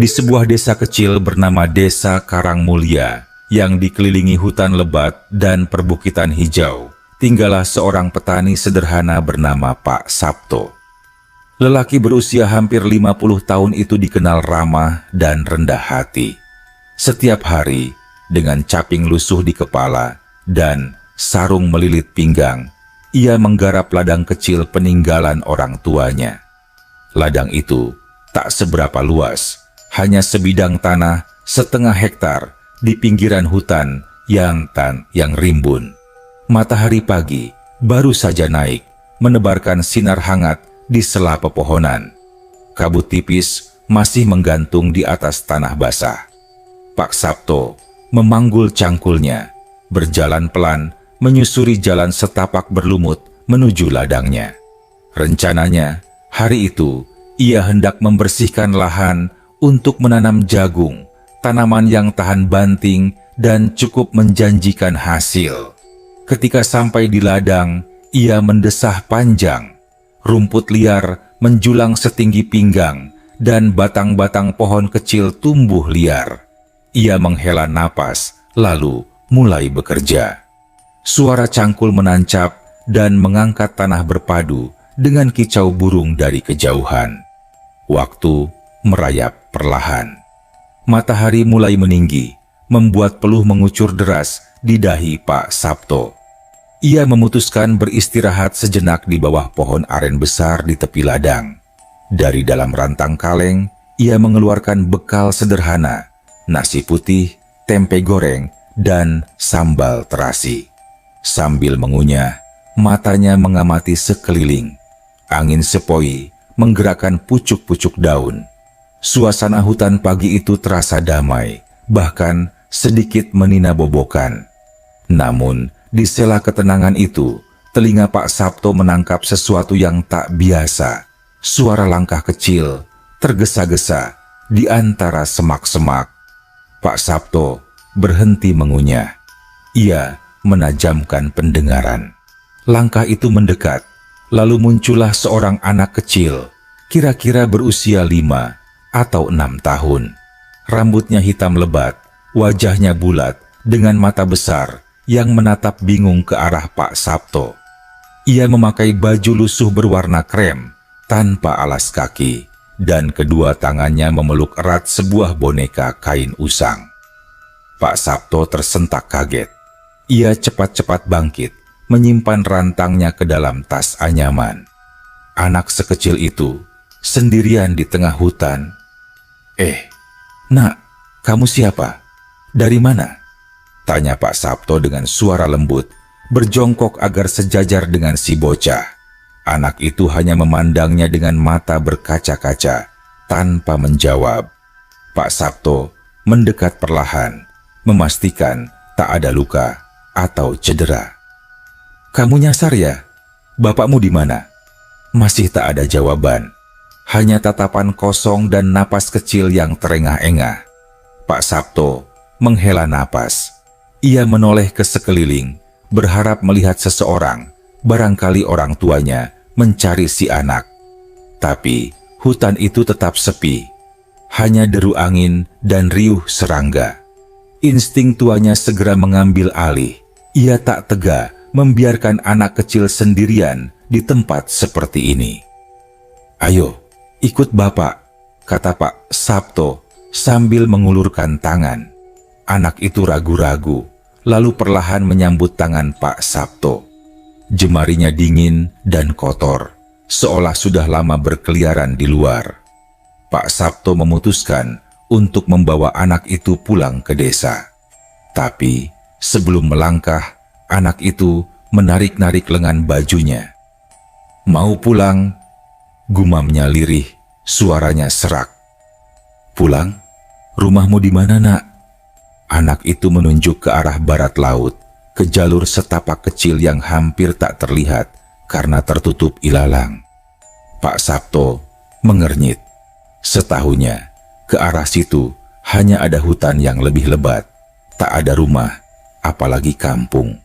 Di sebuah desa kecil bernama Desa Karangmulia yang dikelilingi hutan lebat dan perbukitan hijau, tinggallah seorang petani sederhana bernama Pak Sabto. Lelaki berusia hampir 50 tahun itu dikenal ramah dan rendah hati. Setiap hari, dengan caping lusuh di kepala dan sarung melilit pinggang, ia menggarap ladang kecil peninggalan orang tuanya. Ladang itu tak seberapa luas, hanya sebidang tanah setengah hektar di pinggiran hutan yang rimbun. Matahari pagi baru saja naik, menebarkan sinar hangat di sela pepohonan. Kabut tipis masih menggantung di atas tanah basah. Pak Sabto memanggul cangkulnya, berjalan pelan menyusuri jalan setapak berlumut menuju ladangnya. Rencananya, hari itu ia hendak membersihkan lahan untuk menanam jagung, tanaman yang tahan banting dan cukup menjanjikan hasil. Ketika sampai di ladang, ia mendesah panjang. Rumput liar menjulang setinggi pinggang dan batang-batang pohon kecil tumbuh liar. Ia menghela napas, lalu mulai bekerja. Suara cangkul menancap dan mengangkat tanah berpadu dengan kicau burung dari kejauhan. Waktu merayap perlahan. Matahari mulai meninggi, membuat peluh mengucur deras di dahi Pak Sabto. Ia memutuskan beristirahat sejenak di bawah pohon aren besar di tepi ladang. Dari dalam rantang kaleng, ia mengeluarkan bekal sederhana, nasi putih, tempe goreng, dan sambal terasi. Sambil mengunyah, matanya mengamati sekeliling. Angin sepoi menggerakkan pucuk-pucuk daun. Suasana hutan pagi itu terasa damai, bahkan sedikit meninabobokan. Namun, di sela ketenangan itu, telinga Pak Sabto menangkap sesuatu yang tak biasa. Suara langkah kecil, tergesa-gesa, di antara semak-semak. Pak Sabto berhenti mengunyah. Ia menajamkan pendengaran. Langkah itu mendekat, lalu muncullah seorang anak kecil, kira-kira berusia 5 atau 6 tahun. Rambutnya hitam lebat, wajahnya bulat, dengan mata besar yang menatap bingung ke arah Pak Sabto. Ia memakai baju lusuh berwarna krem, tanpa alas kaki, dan kedua tangannya memeluk erat sebuah boneka kain usang. Pak Sabto tersentak kaget. Ia cepat-cepat bangkit, menyimpan rantangnya ke dalam tas anyaman. Anak sekecil itu sendirian di tengah hutan. Nak, kamu siapa? Dari mana?" tanya Pak Sabto dengan suara lembut, berjongkok agar sejajar dengan si bocah. Anak itu hanya memandangnya dengan mata berkaca-kaca, tanpa menjawab. Pak Sabto mendekat perlahan, memastikan tak ada luka atau cedera. "Kamu nyasar ya? Bapakmu di mana?" Masih tak ada jawaban. Hanya tatapan kosong dan napas kecil yang terengah-engah. Pak Sabto menghela napas. Ia menoleh ke sekeliling, berharap melihat seseorang, barangkali orang tuanya, mencari si anak. Tapi hutan itu tetap sepi. Hanya deru angin dan riuh serangga. Insting tuanya segera mengambil alih. Ia tak tega membiarkan anak kecil sendirian di tempat seperti ini. "Ayo, ikut bapak," kata Pak Sabto sambil mengulurkan tangan. Anak itu ragu-ragu, lalu perlahan menyambut tangan Pak Sabto. Jemarinya dingin dan kotor, seolah sudah lama berkeliaran di luar. Pak Sabto memutuskan untuk membawa anak itu pulang ke desa. Tapi sebelum melangkah, anak itu menarik-narik lengan bajunya. "Mau pulang?" gumamnya lirih, suaranya serak. "Pulang? Rumahmu di mana, Nak?" Anak itu menunjuk ke arah barat laut, ke jalur setapak kecil yang hampir tak terlihat karena tertutup ilalang. Pak Sabto mengernyit. Setahunya, ke arah situ hanya ada hutan yang lebih lebat, tak ada rumah, apalagi kampung.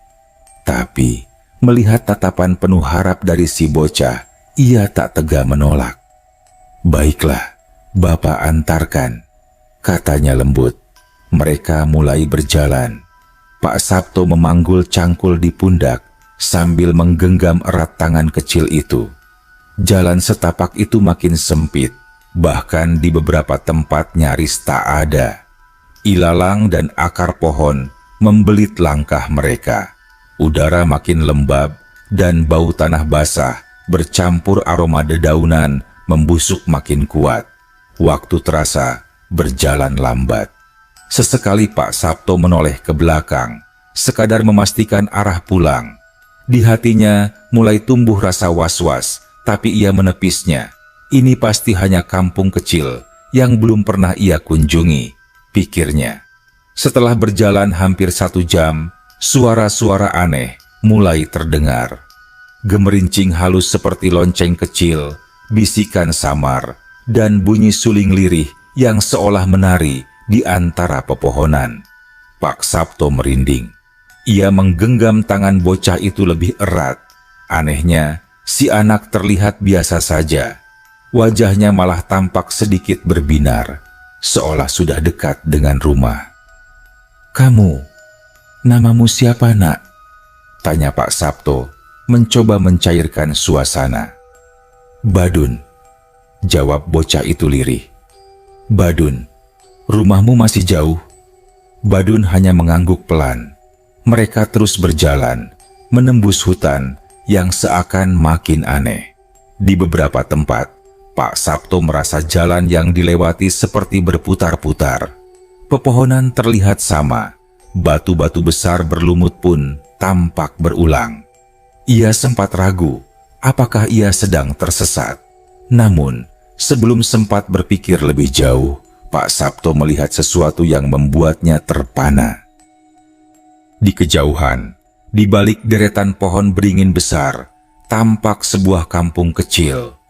Tapi melihat tatapan penuh harap dari si bocah, ia tak tega menolak. "Baiklah, Bapak antarkan," katanya lembut. Mereka mulai berjalan. Pak Sabto memanggul cangkul di pundak sambil menggenggam erat tangan kecil itu. Jalan setapak itu makin sempit, bahkan di beberapa tempat nyaris tak ada. Ilalang dan akar pohon membelit langkah mereka. Udara makin lembab dan bau tanah basah bercampur aroma dedaunan membusuk makin kuat. Waktu terasa berjalan lambat. Sesekali Pak Sabto menoleh ke belakang, sekadar memastikan arah pulang. Di hatinya mulai tumbuh rasa was-was, tapi ia menepisnya. Ini pasti hanya kampung kecil yang belum pernah ia kunjungi, pikirnya. Setelah berjalan hampir 1 jam, suara-suara aneh mulai terdengar. Gemerincing halus seperti lonceng kecil, bisikan samar, dan bunyi suling lirih yang seolah menari di antara pepohonan. Pak Sabto merinding. Ia menggenggam tangan bocah itu lebih erat. Anehnya, si anak terlihat biasa saja. Wajahnya malah tampak sedikit berbinar, seolah sudah dekat dengan rumah. "Kamu, namamu siapa, Nak?" tanya Pak Sabto, mencoba mencairkan suasana. "Badun," jawab bocah itu lirih. "Badun, rumahmu masih jauh?" Badun hanya mengangguk pelan. Mereka terus berjalan, menembus hutan yang seakan makin aneh. Di beberapa tempat, Pak Sabto merasa jalan yang dilewati seperti berputar-putar. Pepohonan terlihat sama, batu-batu besar berlumut pun tampak berulang. Ia sempat ragu, apakah ia sedang tersesat. Namun, sebelum sempat berpikir lebih jauh, Pak Sabto melihat sesuatu yang membuatnya terpana. Di kejauhan, di balik deretan pohon beringin besar, tampak sebuah kampung kecil.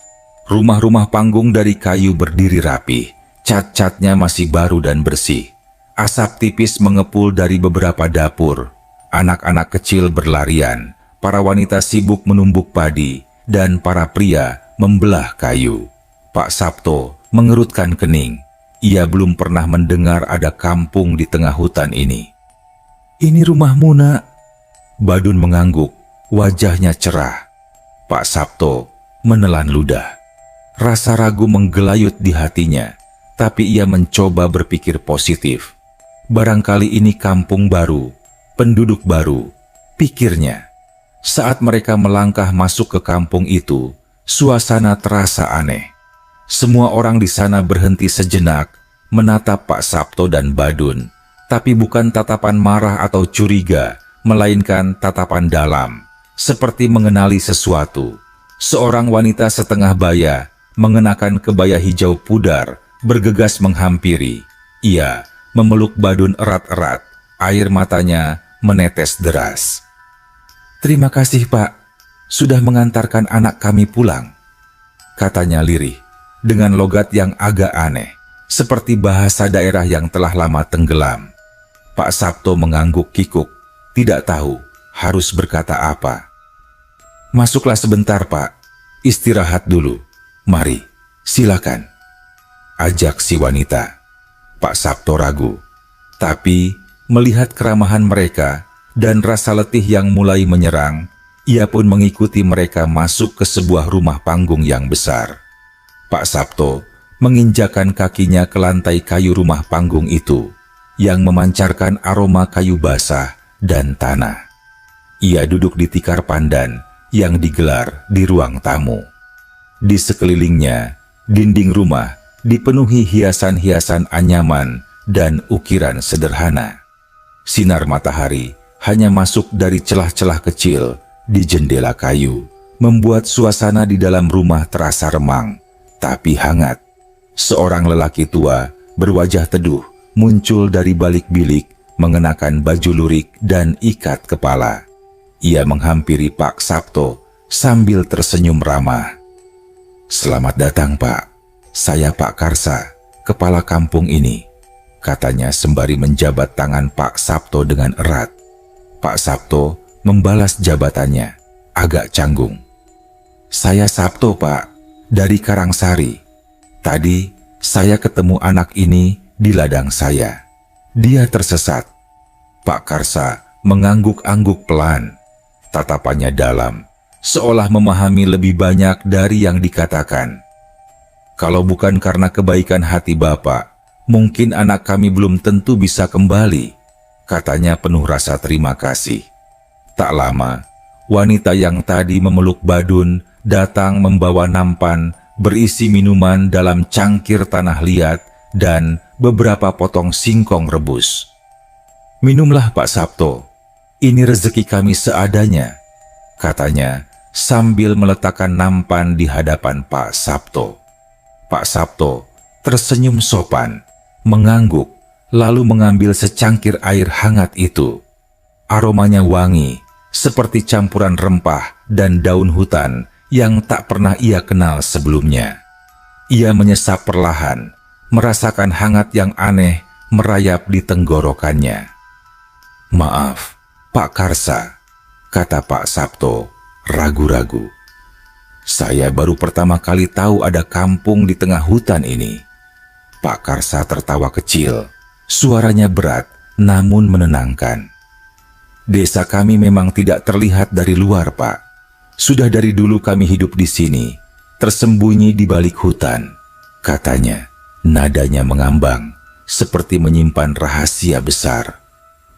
Rumah-rumah panggung dari kayu berdiri rapi, cat-catnya masih baru dan bersih. Asap tipis mengepul dari beberapa dapur. Anak-anak kecil berlarian, para wanita sibuk menumbuk padi, dan para pria membelah kayu. Pak Sabto mengerutkan kening. Ia belum pernah mendengar ada kampung di tengah hutan ini. "Ini rumahmu, Nak?" Badun mengangguk, wajahnya cerah. Pak Sabto menelan ludah. Rasa ragu menggelayut di hatinya, tapi ia mencoba berpikir positif. Barangkali ini kampung baru, penduduk baru, pikirnya. Saat mereka melangkah masuk ke kampung itu, suasana terasa aneh. Semua orang di sana berhenti sejenak, menatap Pak Sabto dan Badun, tapi bukan tatapan marah atau curiga, melainkan tatapan dalam, seperti mengenali sesuatu. Seorang wanita setengah baya, mengenakan kebaya hijau pudar, bergegas menghampiri. Ia memeluk Badun erat-erat, air matanya menetes deras. "Terima kasih, Pak, sudah mengantarkan anak kami pulang," katanya lirih, dengan logat yang agak aneh, seperti bahasa daerah yang telah lama tenggelam. Pak Sabto mengangguk kikuk, tidak tahu harus berkata apa. "Masuklah sebentar, Pak. Istirahat dulu. Mari, silakan," ajak si wanita. Pak Sabto ragu, tapi melihat keramahan mereka dan rasa letih yang mulai menyerang, ia pun mengikuti mereka masuk ke sebuah rumah panggung yang besar. Pak Sabto menginjakan kakinya ke lantai kayu rumah panggung itu, yang memancarkan aroma kayu basah dan tanah. Ia duduk di tikar pandan yang digelar di ruang tamu. Di sekelilingnya, dinding rumah dipenuhi hiasan-hiasan anyaman dan ukiran sederhana. Sinar matahari hanya masuk dari celah-celah kecil di jendela kayu, membuat suasana di dalam rumah terasa remang, tapi hangat. Seorang lelaki tua berwajah teduh muncul dari balik bilik, mengenakan baju lurik dan ikat kepala. Ia menghampiri Pak Sabto sambil tersenyum ramah. "Selamat datang, Pak. Saya Pak Karsa, kepala kampung ini," katanya sembari menjabat tangan Pak Sabto dengan erat. Pak Sabto membalas jabatannya, agak canggung. "Saya Sabto, Pak, dari Karangsari. Tadi saya ketemu anak ini di ladang saya. Dia tersesat." Pak Karsa mengangguk-angguk pelan. Tatapannya dalam, seolah memahami lebih banyak dari yang dikatakan. "Kalau bukan karena kebaikan hati Bapak, mungkin anak kami belum tentu bisa kembali," katanya penuh rasa terima kasih. Tak lama, wanita yang tadi memeluk Badun datang membawa nampan berisi minuman dalam cangkir tanah liat dan beberapa potong singkong rebus. "Minumlah Pak Sabto, ini rezeki kami seadanya," katanya sambil meletakkan nampan di hadapan Pak Sabto. Pak Sabto tersenyum sopan, mengangguk, lalu mengambil secangkir air hangat itu. Aromanya wangi, seperti campuran rempah dan daun hutan yang tak pernah ia kenal sebelumnya. Ia menyesap perlahan, merasakan hangat yang aneh merayap di tenggorokannya. "Maaf, Pak Karsa," kata Pak Sabto ragu-ragu. "Saya baru pertama kali tahu ada kampung di tengah hutan ini." Pak Karsa tertawa kecil, suaranya berat namun menenangkan. "Desa kami memang tidak terlihat dari luar, Pak. Sudah dari dulu kami hidup di sini, tersembunyi di balik hutan," katanya. Nadanya mengambang, seperti menyimpan rahasia besar.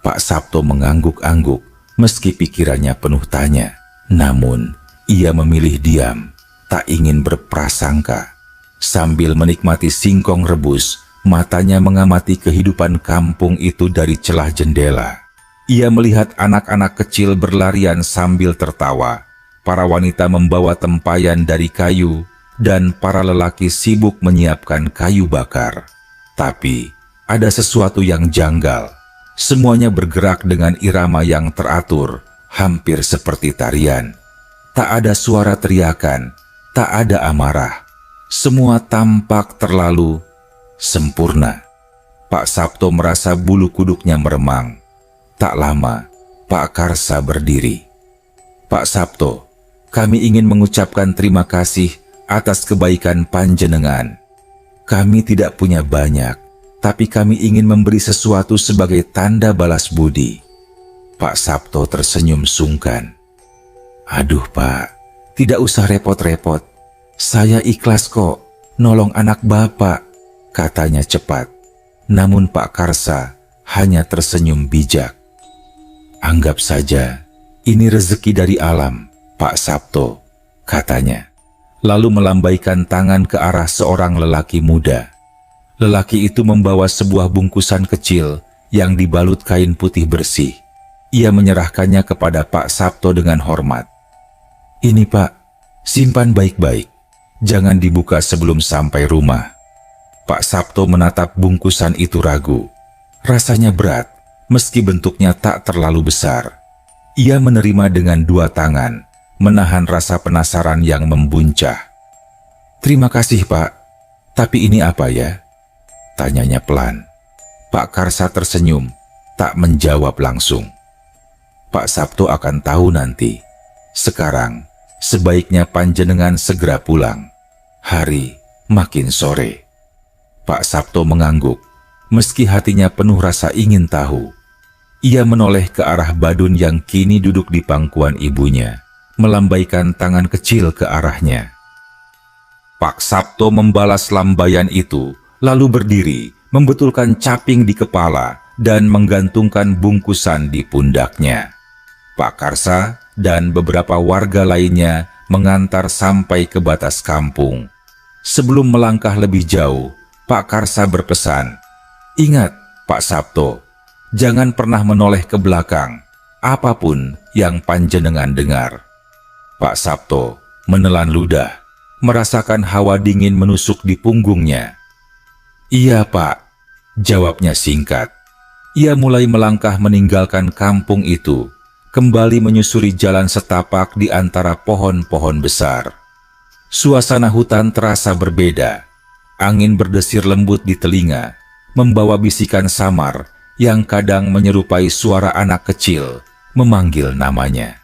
Pak Sabto mengangguk-angguk, meski pikirannya penuh tanya. Namun, ia memilih diam, tak ingin berprasangka. Sambil menikmati singkong rebus, matanya mengamati kehidupan kampung itu dari celah jendela. Ia melihat anak-anak kecil berlarian sambil tertawa. Para wanita membawa tempayan dari kayu, dan para lelaki sibuk menyiapkan kayu bakar. Tapi, ada sesuatu yang janggal. Semuanya bergerak dengan irama yang teratur, hampir seperti tarian. Tak ada suara teriakan, tak ada amarah. Semua tampak terlalu sempurna. Pak Sabto merasa bulu kuduknya meremang. Tak lama, Pak Karsa berdiri. "Pak Sabto, kami ingin mengucapkan terima kasih atas kebaikan panjenengan. Kami tidak punya banyak, tapi kami ingin memberi sesuatu sebagai tanda balas budi." Pak Sabto tersenyum sungkan. "Aduh Pak, tidak usah repot-repot. Saya ikhlas kok, nolong anak Bapak," katanya cepat. Namun Pak Karsa hanya tersenyum bijak. "Anggap saja, ini rezeki dari alam, Pak Sabto," katanya. Lalu melambaikan tangan ke arah seorang lelaki muda. Lelaki itu membawa sebuah bungkusan kecil yang dibalut kain putih bersih. Ia menyerahkannya kepada Pak Sabto dengan hormat. "Ini Pak, simpan baik-baik. Jangan dibuka sebelum sampai rumah." Pak Sabto menatap bungkusan itu ragu. Rasanya berat, meski bentuknya tak terlalu besar. Ia menerima dengan dua tangan, menahan rasa penasaran yang membuncah. "Terima kasih Pak, tapi ini apa ya?" tanyanya pelan. Pak Karsa tersenyum, tak menjawab langsung. "Pak Sabto akan tahu nanti. Sekarang, sebaiknya panjenengan segera pulang. Hari makin sore." Pak Sabto mengangguk, meski hatinya penuh rasa ingin tahu. Ia menoleh ke arah Badun yang kini duduk di pangkuan ibunya, melambaikan tangan kecil ke arahnya. Pak Sabto membalas lambaian itu, lalu berdiri, membetulkan caping di kepala, dan menggantungkan bungkusan di pundaknya. Pak Karsa dan beberapa warga lainnya mengantar sampai ke batas kampung. Sebelum melangkah lebih jauh, Pak Karsa berpesan, "Ingat, Pak Sabto, jangan pernah menoleh ke belakang, apapun yang panjenengan dengar." Pak Sabto menelan ludah, merasakan hawa dingin menusuk di punggungnya. "Iya Pak," jawabnya singkat. Ia mulai melangkah meninggalkan kampung itu, kembali menyusuri jalan setapak di antara pohon-pohon besar. Suasana hutan terasa berbeda. Angin berdesir lembut di telinga, membawa bisikan samar yang kadang menyerupai suara anak kecil memanggil namanya.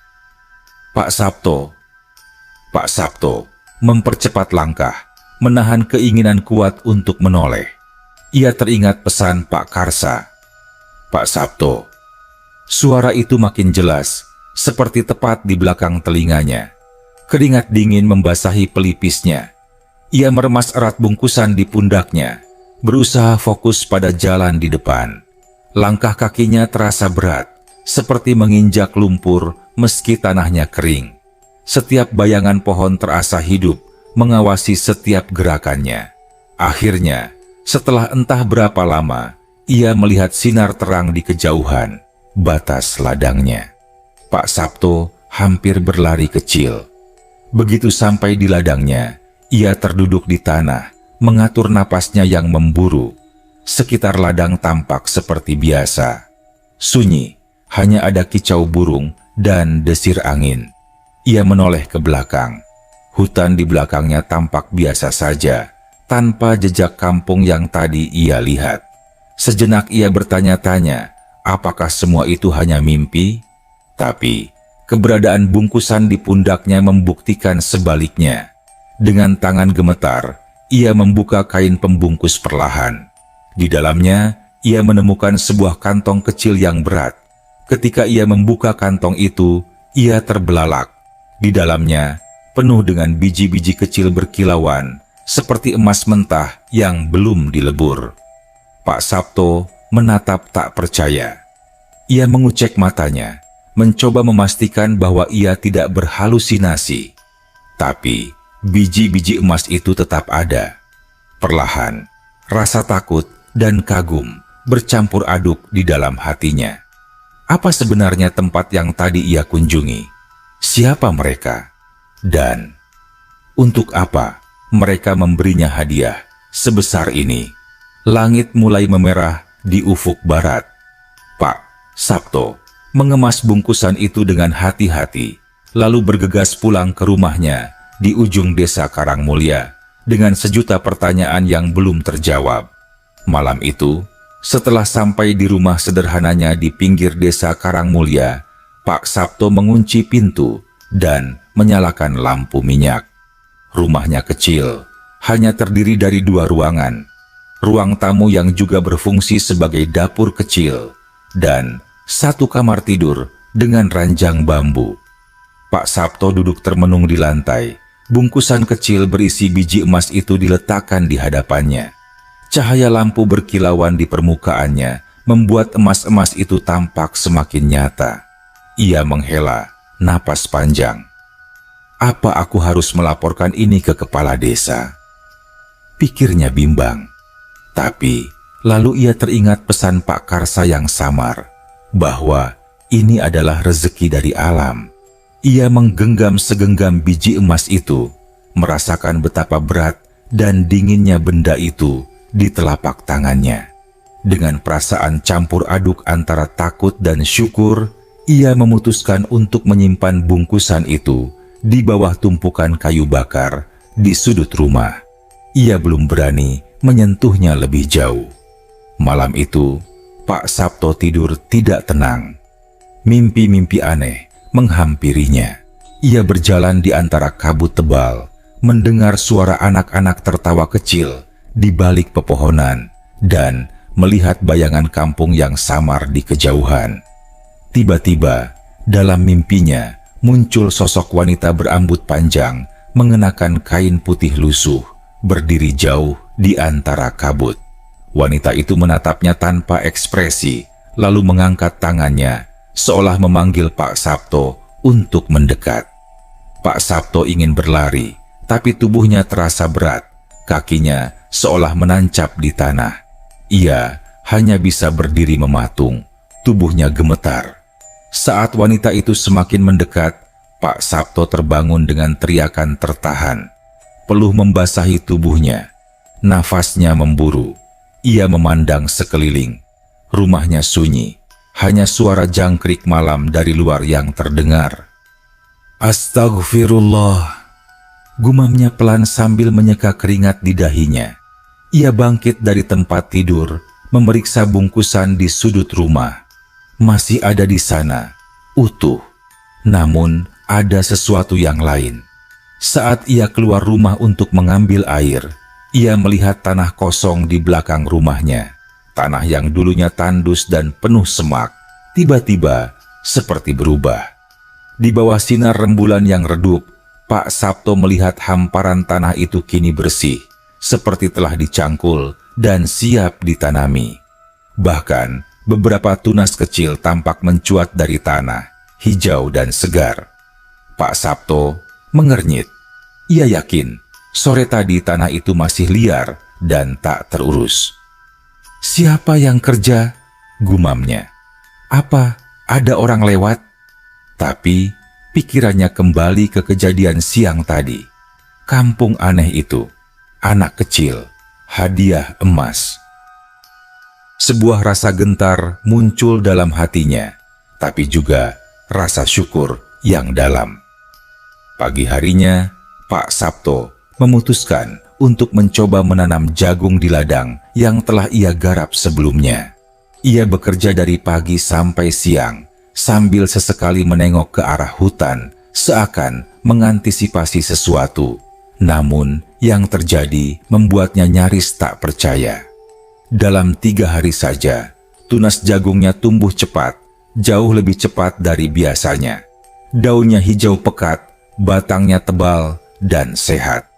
"Pak Sabto." Pak Sabto mempercepat langkah, menahan keinginan kuat untuk menoleh. ia teringat pesan Pak Karsa. "Pak Sabto." Suara itu makin jelas, seperti tepat di belakang telinganya. Keringat dingin membasahi pelipisnya. Ia meremas erat bungkusan di pundaknya, berusaha fokus pada jalan di depan. Langkah kakinya terasa berat, seperti menginjak lumpur meski tanahnya kering. Setiap bayangan pohon terasa hidup, mengawasi setiap gerakannya. Akhirnya, setelah entah berapa lama, ia melihat sinar terang di kejauhan, batas ladangnya. Pak Sabto hampir berlari kecil. Begitu sampai di ladangnya, ia terduduk di tanah, mengatur napasnya yang memburu. Sekitar ladang tampak seperti biasa. Sunyi, hanya ada kicau burung dan desir angin. Ia menoleh ke belakang. Hutan di belakangnya tampak biasa saja, tanpa jejak kampung yang tadi ia lihat. Sejenak ia bertanya-tanya, apakah semua itu hanya mimpi? Tapi, keberadaan bungkusan di pundaknya membuktikan sebaliknya. Dengan tangan gemetar, ia membuka kain pembungkus perlahan. Di dalamnya, ia menemukan sebuah kantong kecil yang berat. Ketika ia membuka kantong itu, ia terbelalak. Di dalamnya, penuh dengan biji-biji kecil berkilauan, seperti emas mentah yang belum dilebur. Pak Sabto menatap tak percaya. Ia mengucek matanya, mencoba memastikan bahwa ia tidak berhalusinasi. Tapi, biji-biji emas itu tetap ada. Perlahan, rasa takut dan kagum bercampur aduk di dalam hatinya. Apa sebenarnya tempat yang tadi ia kunjungi? Siapa mereka? Dan untuk apa mereka memberinya hadiah sebesar ini? Langit mulai memerah di ufuk barat. Pak Sabto mengemas bungkusan itu dengan hati-hati, lalu bergegas pulang ke rumahnya di ujung desa Karangmulia dengan sejuta pertanyaan yang belum terjawab. Malam itu, setelah sampai di rumah sederhananya di pinggir desa Karangmulia, Pak Sabto mengunci pintu dan menyalakan lampu minyak. Rumahnya kecil, hanya terdiri dari 2 ruangan. Ruang tamu yang juga berfungsi sebagai dapur kecil, dan 1 kamar tidur dengan ranjang bambu. Pak Sabto duduk termenung di lantai. Bungkusan kecil berisi biji emas itu diletakkan di hadapannya. Cahaya lampu berkilauan di permukaannya membuat emas-emas itu tampak semakin nyata. Ia menghela napas panjang. Apa aku harus melaporkan ini ke kepala desa? Pikirnya bimbang. Tapi, lalu ia teringat pesan Pak Karsa yang samar, bahwa ini adalah rezeki dari alam. Ia menggenggam segenggam biji emas itu, merasakan betapa berat dan dinginnya benda itu di telapak tangannya. Dengan perasaan campur aduk antara takut dan syukur, ia memutuskan untuk menyimpan bungkusan itu di bawah tumpukan kayu bakar di sudut rumah. Ia belum berani menyentuhnya lebih jauh. Malam itu, Pak Sabto tidur tidak tenang. Mimpi-mimpi aneh menghampirinya. Ia berjalan di antara kabut tebal, mendengar suara anak-anak tertawa kecil di balik pepohonan, dan melihat bayangan kampung yang samar di kejauhan. Tiba-tiba, dalam mimpinya, muncul sosok wanita berambut panjang, mengenakan kain putih lusuh, berdiri jauh di antara kabut. Wanita itu menatapnya tanpa ekspresi, lalu mengangkat tangannya, seolah memanggil Pak Sabto untuk mendekat. Pak Sabto ingin berlari, tapi tubuhnya terasa berat. Kakinya seolah menancap di tanah. Ia hanya bisa berdiri mematung, tubuhnya gemetar. Saat wanita itu semakin mendekat, Pak Sabto terbangun dengan teriakan tertahan. Peluh membasahi tubuhnya, nafasnya memburu. Ia memandang sekeliling. Rumahnya sunyi, hanya suara jangkrik malam dari luar yang terdengar. Astagfirullah, gumamnya pelan sambil menyeka keringat di dahinya. Ia bangkit dari tempat tidur, memeriksa bungkusan di sudut rumah. Masih ada di sana, utuh. Namun, ada sesuatu yang lain. Saat ia keluar rumah untuk mengambil air, Ia melihat tanah kosong di belakang rumahnya. Tanah yang dulunya tandus dan penuh semak, tiba-tiba seperti berubah. Di bawah sinar rembulan yang redup, Pak Sabto melihat hamparan tanah itu kini bersih, seperti telah dicangkul dan siap ditanami. Bahkan, beberapa tunas kecil tampak mencuat dari tanah, hijau dan segar. Pak Sabto mengernyit. Ia yakin, sore tadi tanah itu masih liar dan tak terurus. "Siapa yang kerja?" gumamnya. "Apa ada orang lewat?" Tapi pikirannya kembali ke kejadian siang tadi. Kampung aneh itu, anak kecil, hadiah emas. Sebuah rasa gentar muncul dalam hatinya, tapi juga rasa syukur yang dalam. Pagi harinya, Pak Sabto memutuskan untuk mencoba menanam jagung di ladang yang telah ia garap sebelumnya. Ia bekerja dari pagi sampai siang, sambil sesekali menengok ke arah hutan, seakan mengantisipasi sesuatu. Namun, yang terjadi membuatnya nyaris tak percaya. Dalam 3 hari saja, tunas jagungnya tumbuh cepat, jauh lebih cepat dari biasanya. Daunnya hijau pekat, batangnya tebal, dan sehat.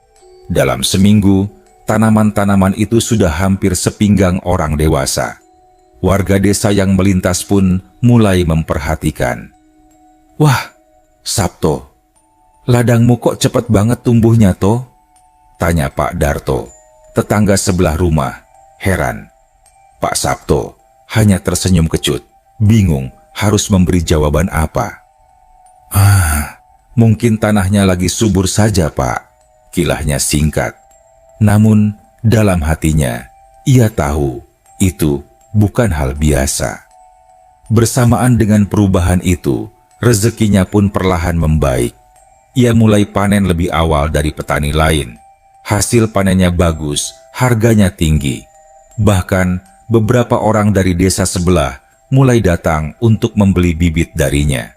Dalam seminggu, tanaman-tanaman itu sudah hampir sepinggang orang dewasa. Warga desa yang melintas pun mulai memperhatikan. "Wah, Sabto, ladangmu kok cepat banget tumbuhnya toh?" tanya Pak Darto, tetangga sebelah rumah, heran. Pak Sabto hanya tersenyum kecut, bingung harus memberi jawaban apa. Mungkin tanahnya lagi subur saja, Pak," kilahnya singkat. Namun, dalam hatinya, ia tahu itu bukan hal biasa. Bersamaan dengan perubahan itu, rezekinya pun perlahan membaik. Ia mulai panen lebih awal dari petani lain. Hasil panennya bagus, harganya tinggi. Bahkan, beberapa orang dari desa sebelah mulai datang untuk membeli bibit darinya.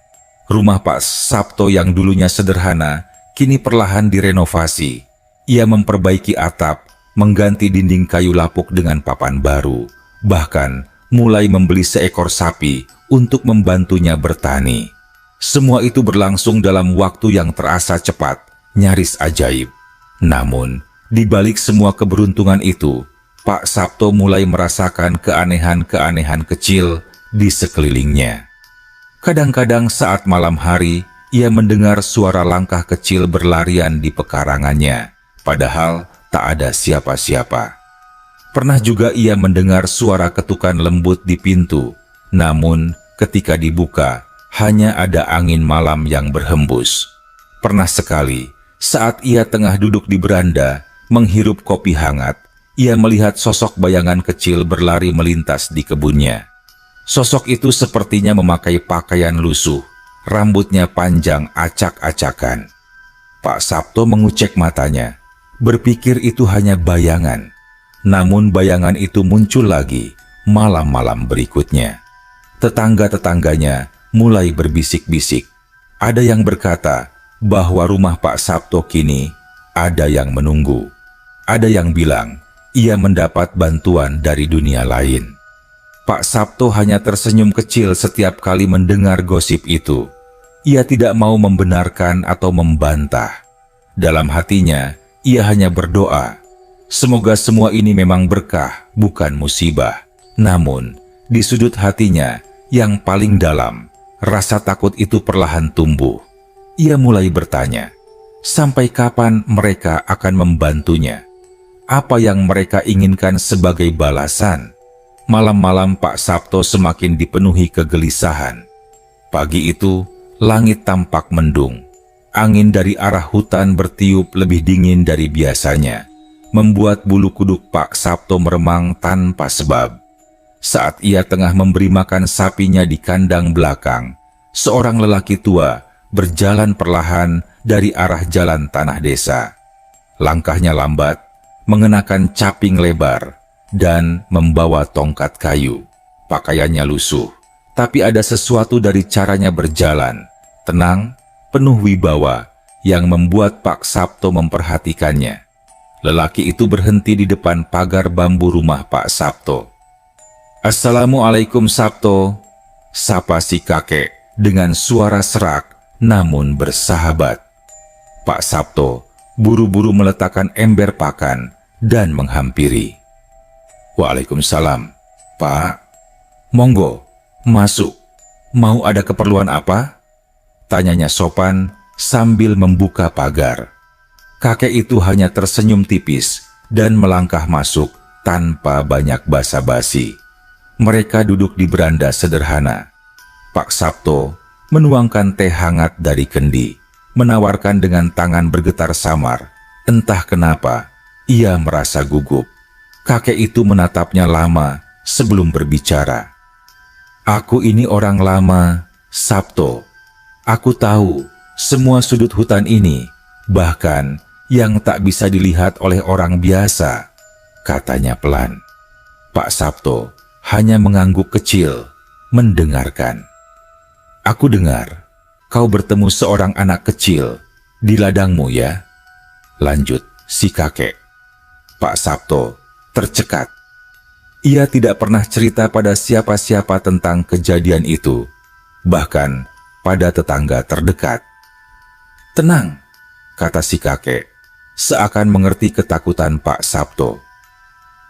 Rumah Pak Sabto yang dulunya sederhana, kini perlahan direnovasi. Ia memperbaiki atap, mengganti dinding kayu lapuk dengan papan baru, bahkan mulai membeli seekor sapi untuk membantunya bertani. Semua itu berlangsung dalam waktu yang terasa cepat, nyaris ajaib. Namun, di balik semua keberuntungan itu, Pak Sabto mulai merasakan keanehan-keanehan kecil di sekelilingnya. Kadang-kadang saat malam hari, ia mendengar suara langkah kecil berlarian di pekarangannya, padahal tak ada siapa-siapa. Pernah juga ia mendengar suara ketukan lembut di pintu, namun ketika dibuka, hanya ada angin malam yang berhembus. Pernah sekali, saat ia tengah duduk di beranda, menghirup kopi hangat, ia melihat sosok bayangan kecil berlari melintas di kebunnya. Sosok itu sepertinya memakai pakaian lusuh, rambutnya panjang acak-acakan. Pak Sabto mengucek matanya, berpikir itu hanya bayangan. Namun bayangan itu muncul lagi malam-malam berikutnya. Tetangga-tetangganya mulai berbisik-bisik. Ada yang berkata bahwa rumah Pak Sabto kini ada yang menunggu. Ada yang bilang ia mendapat bantuan dari dunia lain. Pak Sabto hanya tersenyum kecil setiap kali mendengar gosip itu. Ia tidak mau membenarkan atau membantah. Dalam hatinya, ia hanya berdoa, semoga semua ini memang berkah, bukan musibah. Namun, di sudut hatinya yang paling dalam, rasa takut itu perlahan tumbuh. Ia mulai bertanya, sampai kapan mereka akan membantunya? Apa yang mereka inginkan sebagai balasan? Malam-malam Pak Sabto semakin dipenuhi kegelisahan. Pagi itu, langit tampak mendung. Angin dari arah hutan bertiup lebih dingin dari biasanya, membuat bulu kuduk Pak Sabto meremang tanpa sebab. Saat ia tengah memberi makan sapinya di kandang belakang, seorang lelaki tua berjalan perlahan dari arah jalan tanah desa. Langkahnya lambat, mengenakan caping lebar, dan membawa tongkat kayu. Pakaiannya lusuh, tapi ada sesuatu dari caranya berjalan, tenang, penuh wibawa, yang membuat Pak Sabto memperhatikannya. Lelaki itu berhenti di depan pagar bambu rumah Pak Sabto. "Assalamualaikum Sabto," sapa si kakek dengan suara serak namun bersahabat. Pak Sabto buru-buru meletakkan ember pakan dan menghampiri. "Waalaikumsalam, Pak. Monggo, masuk. Mau ada keperluan apa?" tanyanya sopan sambil membuka pagar. Kakek itu hanya tersenyum tipis dan melangkah masuk tanpa banyak basa-basi. Mereka duduk di beranda sederhana. Pak Sabto menuangkan teh hangat dari kendi, menawarkan dengan tangan bergetar samar. Entah kenapa, ia merasa gugup. Kakek itu menatapnya lama sebelum berbicara. "Aku ini orang lama, Sabto. Aku tahu semua sudut hutan ini, bahkan yang tak bisa dilihat oleh orang biasa," katanya pelan. Pak Sabto hanya mengangguk kecil, mendengarkan. "Aku dengar kau bertemu seorang anak kecil di ladangmu ya?" lanjut si kakek. Pak Sabto tercekat. Ia tidak pernah cerita pada siapa-siapa tentang kejadian itu, bahkan pada tetangga terdekat. "Tenang," kata si kakek, seakan mengerti ketakutan Pak Sabto.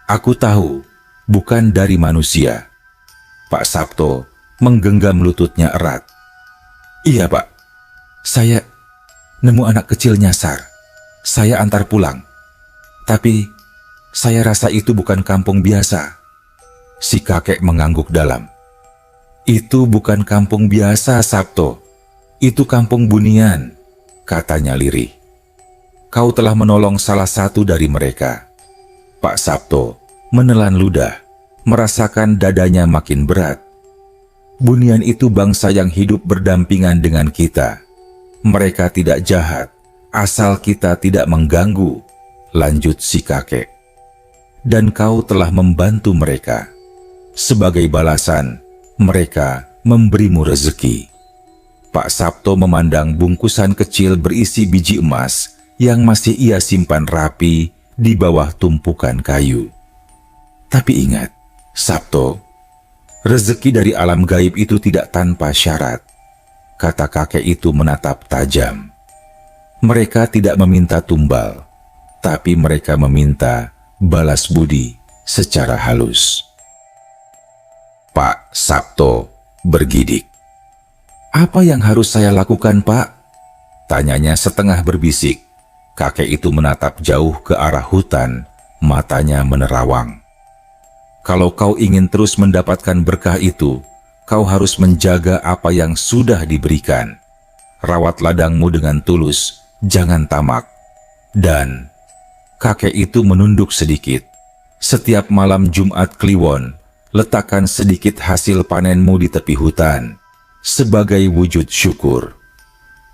"Aku tahu, bukan dari manusia." Pak Sabto menggenggam lututnya erat. "Iya Pak, saya nemu anak kecil nyasar. Saya antar pulang. Tapi saya rasa itu bukan kampung biasa." Si kakek mengangguk dalam. "Itu bukan kampung biasa, Sabto. Itu kampung Bunian," katanya lirih. "Kau telah menolong salah satu dari mereka." Pak Sabto menelan ludah, merasakan dadanya makin berat. "Bunian itu bangsa yang hidup berdampingan dengan kita. Mereka tidak jahat, asal kita tidak mengganggu," lanjut si kakek. "Dan kau telah membantu mereka. Sebagai balasan, mereka memberimu rezeki." Pak Sabto memandang bungkusan kecil berisi biji emas yang masih ia simpan rapi di bawah tumpukan kayu. "Tapi ingat, Sabto, rezeki dari alam gaib itu tidak tanpa syarat," kata kakek itu menatap tajam. "Mereka tidak meminta tumbal, tapi mereka meminta balas budi secara halus." Pak Sabto bergidik. "Apa yang harus saya lakukan, Pak?" tanyanya setengah berbisik. Kakek itu menatap jauh ke arah hutan, matanya menerawang. "Kalau kau ingin terus mendapatkan berkah itu, kau harus menjaga apa yang sudah diberikan. Rawat ladangmu dengan tulus, jangan tamak. Dan," kakek itu menunduk sedikit, "setiap malam Jumat Kliwon, letakkan sedikit hasil panenmu di tepi hutan, sebagai wujud syukur."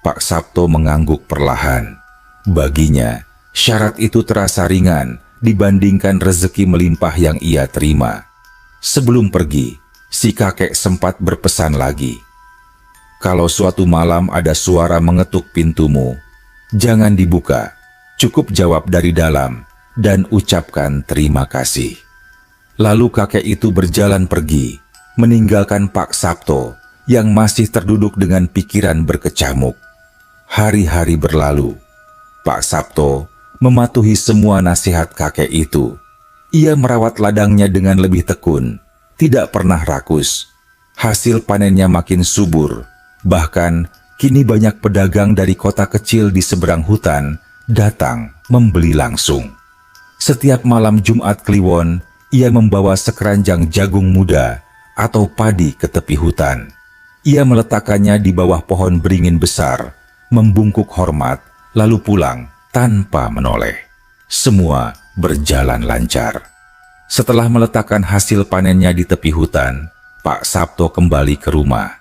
Pak Sabto mengangguk perlahan. Baginya, syarat itu terasa ringan dibandingkan rezeki melimpah yang ia terima. Sebelum pergi, si kakek sempat berpesan lagi. "Kalau suatu malam ada suara mengetuk pintumu, jangan dibuka, cukup jawab dari dalam dan ucapkan terima kasih." Lalu kakek itu berjalan pergi, meninggalkan Pak Sabto yang masih terduduk dengan pikiran berkecamuk. Hari-hari berlalu. Pak Sabto mematuhi semua nasihat kakek itu. Ia merawat ladangnya dengan lebih tekun, tidak pernah rakus. Hasil panennya makin subur. Bahkan kini banyak pedagang dari kota kecil di seberang hutan datang membeli langsung. Setiap malam Jumat Kliwon, ia membawa sekeranjang jagung muda atau padi ke tepi hutan. Ia meletakkannya di bawah pohon beringin besar, membungkuk hormat, lalu pulang tanpa menoleh. Semua berjalan lancar. Setelah meletakkan hasil panennya di tepi hutan, Pak Sabto kembali ke rumah.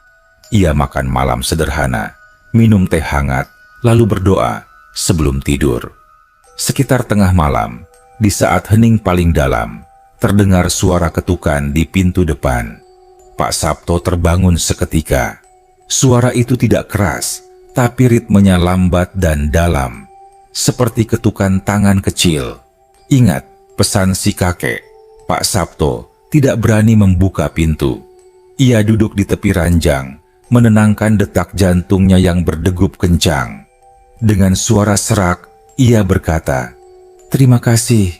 Ia makan malam sederhana, minum teh hangat, lalu berdoa sebelum tidur. Sekitar tengah malam, di saat hening paling dalam, terdengar suara ketukan di pintu depan. Pak Sabto terbangun seketika. Suara itu tidak keras, tapi ritmenya lambat dan dalam, seperti ketukan tangan kecil Ingat pesan si kakek, Pak Sabto tidak berani membuka pintu. Ia duduk di tepi ranjang, menenangkan detak jantungnya yang berdegup kencang. Dengan suara serak, ia berkata, "Terima kasih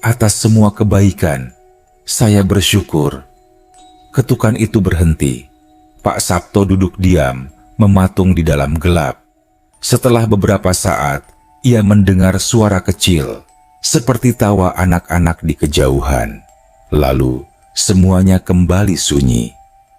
atas semua kebaikan. Saya bersyukur." Ketukan itu berhenti. Pak Sabto duduk diam, mematung di dalam gelap. Setelah beberapa saat, ia mendengar suara kecil, seperti tawa anak-anak di kejauhan. Lalu, semuanya kembali sunyi.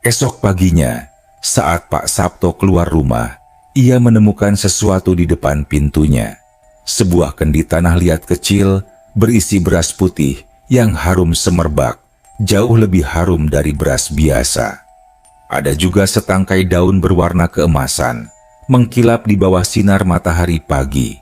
Esok paginya, saat Pak Sabto keluar rumah, ia menemukan sesuatu di depan pintunya. Sebuah kendi tanah liat kecil berisi beras putih yang harum semerbak, jauh lebih harum dari beras biasa. Ada juga setangkai daun berwarna keemasan, mengkilap di bawah sinar matahari pagi.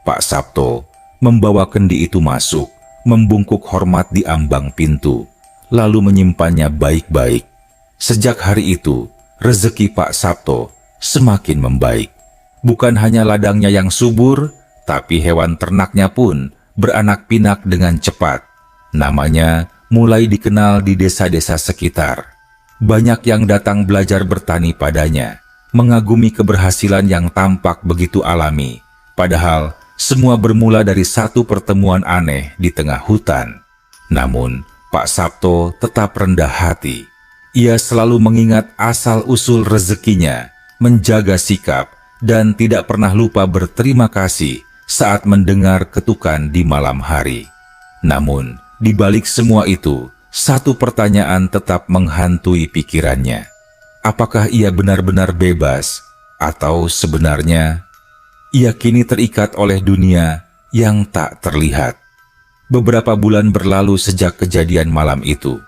Pak Sabto membawa kendi itu masuk, membungkuk hormat di ambang pintu, lalu menyimpannya baik-baik. Sejak hari itu, rezeki Pak Sabto semakin membaik. Bukan hanya ladangnya yang subur, tapi hewan ternaknya pun beranak pinak dengan cepat. Namanya mulai dikenal di desa-desa sekitar. Banyak yang datang belajar bertani padanya, mengagumi keberhasilan yang tampak begitu alami. Padahal, semua bermula dari satu pertemuan aneh di tengah hutan. Namun, Pak Sabto tetap rendah hati. Ia selalu mengingat asal-usul rezekinya, menjaga sikap, dan tidak pernah lupa berterima kasih saat mendengar ketukan di malam hari. Namun, di balik semua itu, satu pertanyaan tetap menghantui pikirannya. Apakah ia benar-benar bebas, atau sebenarnya ia kini terikat oleh dunia yang tak terlihat? Beberapa bulan berlalu sejak kejadian malam itu.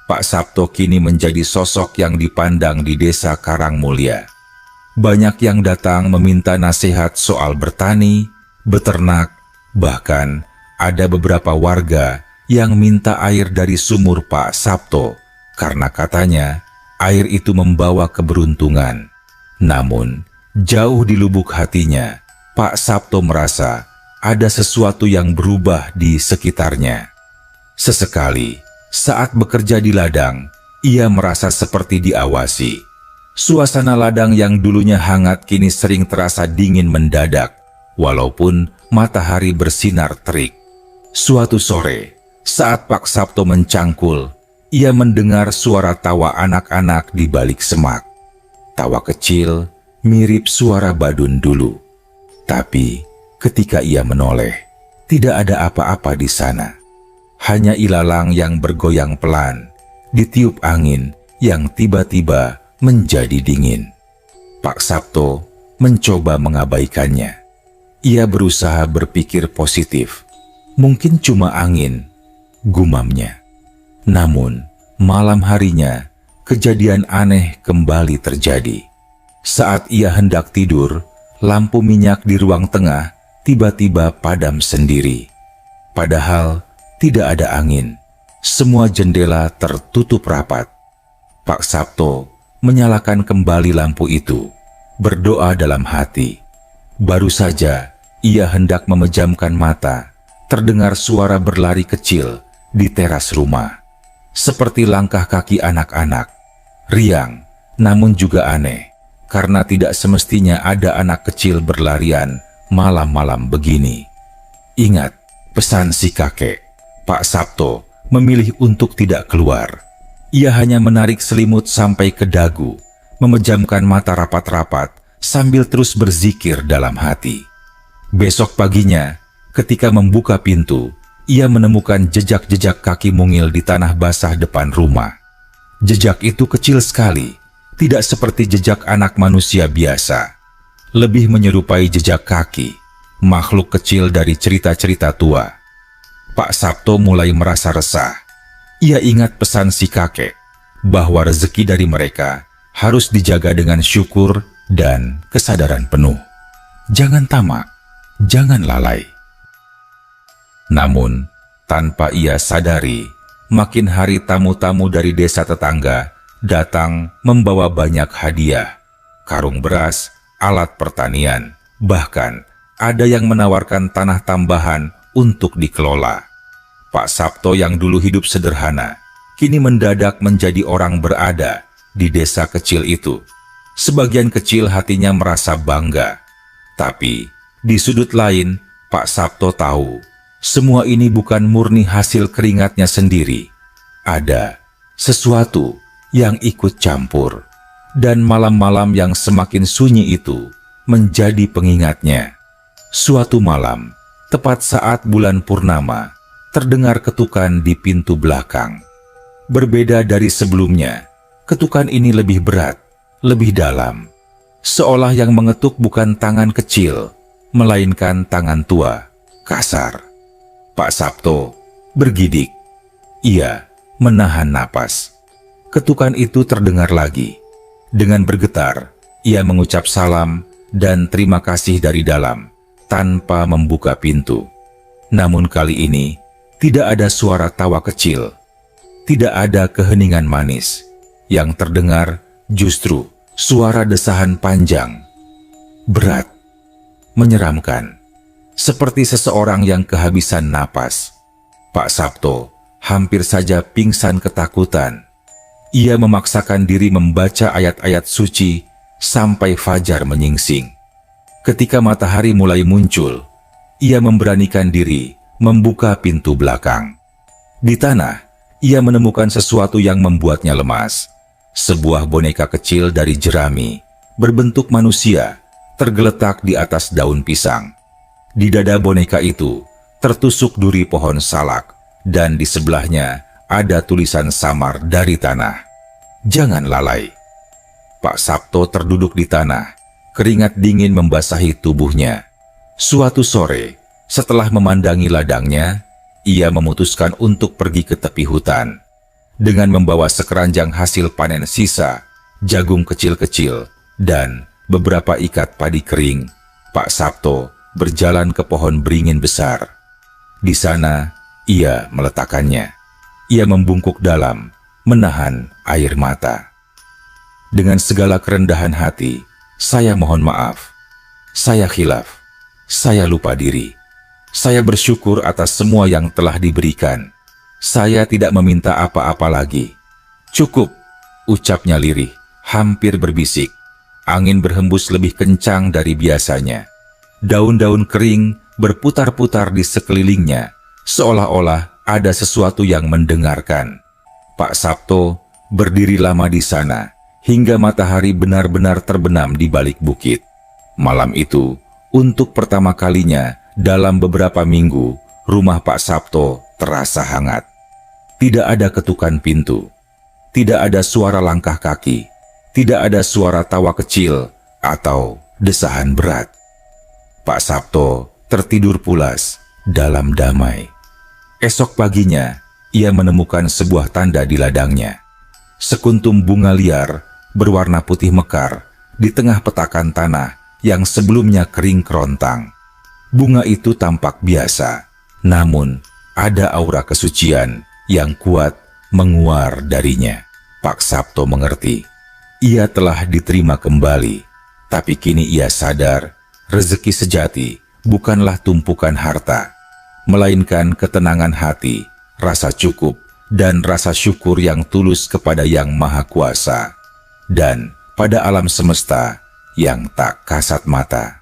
Pak Sabto kini menjadi sosok yang dipandang di desa Karangmulya. Banyak yang datang meminta nasihat soal bertani, beternak, bahkan ada beberapa warga yang minta air dari sumur Pak Sabto karena katanya air itu membawa keberuntungan. Namun, jauh di lubuk hatinya, Pak Sabto merasa ada sesuatu yang berubah di sekitarnya. Sesekali, saat bekerja di ladang, ia merasa seperti diawasi. Suasana ladang yang dulunya hangat kini sering terasa dingin mendadak, walaupun matahari bersinar terik. Suatu sore, saat Pak Sabto mencangkul, ia mendengar suara tawa anak-anak di balik semak. Tawa kecil, mirip suara badun dulu. Tapi, ketika ia menoleh, tidak ada apa-apa di sana. Hanya ilalang yang bergoyang pelan, ditiup angin yang tiba-tiba menjadi dingin. Pak Sabto mencoba mengabaikannya. Ia berusaha berpikir positif. Mungkin cuma angin, gumamnya. Namun, malam harinya, kejadian aneh kembali terjadi. Saat ia hendak tidur, lampu minyak di ruang tengah tiba-tiba padam sendiri. Padahal tidak ada angin, semua jendela tertutup rapat. Pak Sabto menyalakan kembali lampu itu, berdoa dalam hati. Baru saja ia hendak memejamkan mata, terdengar suara berlari kecil di teras rumah. Seperti langkah kaki anak-anak, riang namun juga aneh. Karena tidak semestinya ada anak kecil berlarian malam-malam begini. Ingat pesan si kakek, Pak Sabto memilih untuk tidak keluar. Ia hanya menarik selimut sampai ke dagu, memejamkan mata rapat-rapat sambil terus berzikir dalam hati. Besok paginya, ketika membuka pintu, ia menemukan jejak-jejak kaki mungil di tanah basah depan rumah. Jejak itu kecil sekali, tidak seperti jejak anak manusia biasa. Lebih menyerupai jejak kaki, makhluk kecil dari cerita-cerita tua. Pak Sabto mulai merasa resah. Ia ingat pesan si kakek, bahwa rezeki dari mereka harus dijaga dengan syukur dan kesadaran penuh. Jangan tamak, jangan lalai. Namun, tanpa ia sadari, makin hari tamu-tamu dari desa tetangga datang membawa banyak hadiah, karung beras, alat pertanian, bahkan ada yang menawarkan tanah tambahan untuk dikelola. Pak Sabto yang dulu hidup sederhana, kini mendadak menjadi orang berada di desa kecil itu. Sebagian kecil hatinya merasa bangga. Tapi, di sudut lain, Pak Sabto tahu, semua ini bukan murni hasil keringatnya sendiri. Ada sesuatu yang ikut campur. Dan malam-malam yang semakin sunyi itu menjadi pengingatnya. Suatu malam, tepat saat bulan purnama, terdengar ketukan di pintu belakang. Berbeda dari sebelumnya, ketukan ini lebih berat, lebih dalam. Seolah yang mengetuk bukan tangan kecil, melainkan tangan tua, kasar. Pak Sabto bergidik. Ia menahan napas. Ketukan itu terdengar lagi. Dengan bergetar, ia mengucap salam dan terima kasih dari dalam, tanpa membuka pintu. Namun kali ini, tidak ada suara tawa kecil. Tidak ada keheningan manis. Yang terdengar justru suara desahan panjang. Berat, menyeramkan. Seperti seseorang yang kehabisan napas. Pak Sabto hampir saja pingsan ketakutan. Ia memaksakan diri membaca ayat-ayat suci sampai fajar menyingsing. Ketika matahari mulai muncul, ia memberanikan diri membuka pintu belakang. Di tanah, ia menemukan sesuatu yang membuatnya lemas. Sebuah boneka kecil dari jerami, berbentuk manusia, tergeletak di atas daun pisang. Di dada boneka itu, tertusuk duri pohon salak, dan di sebelahnya ada tulisan samar dari tanah. Jangan lalai. Pak Sabto terduduk di tanah, keringat dingin membasahi tubuhnya. Suatu sore, setelah memandangi ladangnya, ia memutuskan untuk pergi ke tepi hutan. Dengan membawa sekeranjang hasil panen sisa, jagung kecil-kecil, dan beberapa ikat padi kering, Pak Sabto berjalan ke pohon beringin besar. Di sana, ia meletakkannya. Ia membungkuk dalam, menahan air mata. Dengan segala kerendahan hati, saya mohon maaf. Saya khilaf. Saya lupa diri. Saya bersyukur atas semua yang telah diberikan. Saya tidak meminta apa-apa lagi. Cukup, ucapnya lirih, hampir berbisik. Angin berhembus lebih kencang dari biasanya. Daun-daun kering berputar-putar di sekelilingnya, seolah-olah ada sesuatu yang mendengarkan. Pak Sabto berdiri lama di sana, hingga matahari benar-benar terbenam di balik bukit. Malam itu, untuk pertama kalinya dalam beberapa minggu, rumah Pak Sabto terasa hangat. Tidak ada ketukan pintu, tidak ada suara langkah kaki, tidak ada suara tawa kecil atau desahan berat. Pak Sabto tertidur pulas dalam damai. Esok paginya, ia menemukan sebuah tanda di ladangnya. Sekuntum bunga liar berwarna putih mekar di tengah petakan tanah yang sebelumnya kering kerontang. Bunga itu tampak biasa, namun ada aura kesucian yang kuat menguar darinya. Pak Sabto mengerti. Ia telah diterima kembali, tapi kini ia sadar rezeki sejati bukanlah tumpukan harta, melainkan ketenangan hati, rasa cukup, dan rasa syukur yang tulus kepada Yang Maha Kuasa, dan pada alam semesta yang tak kasat mata.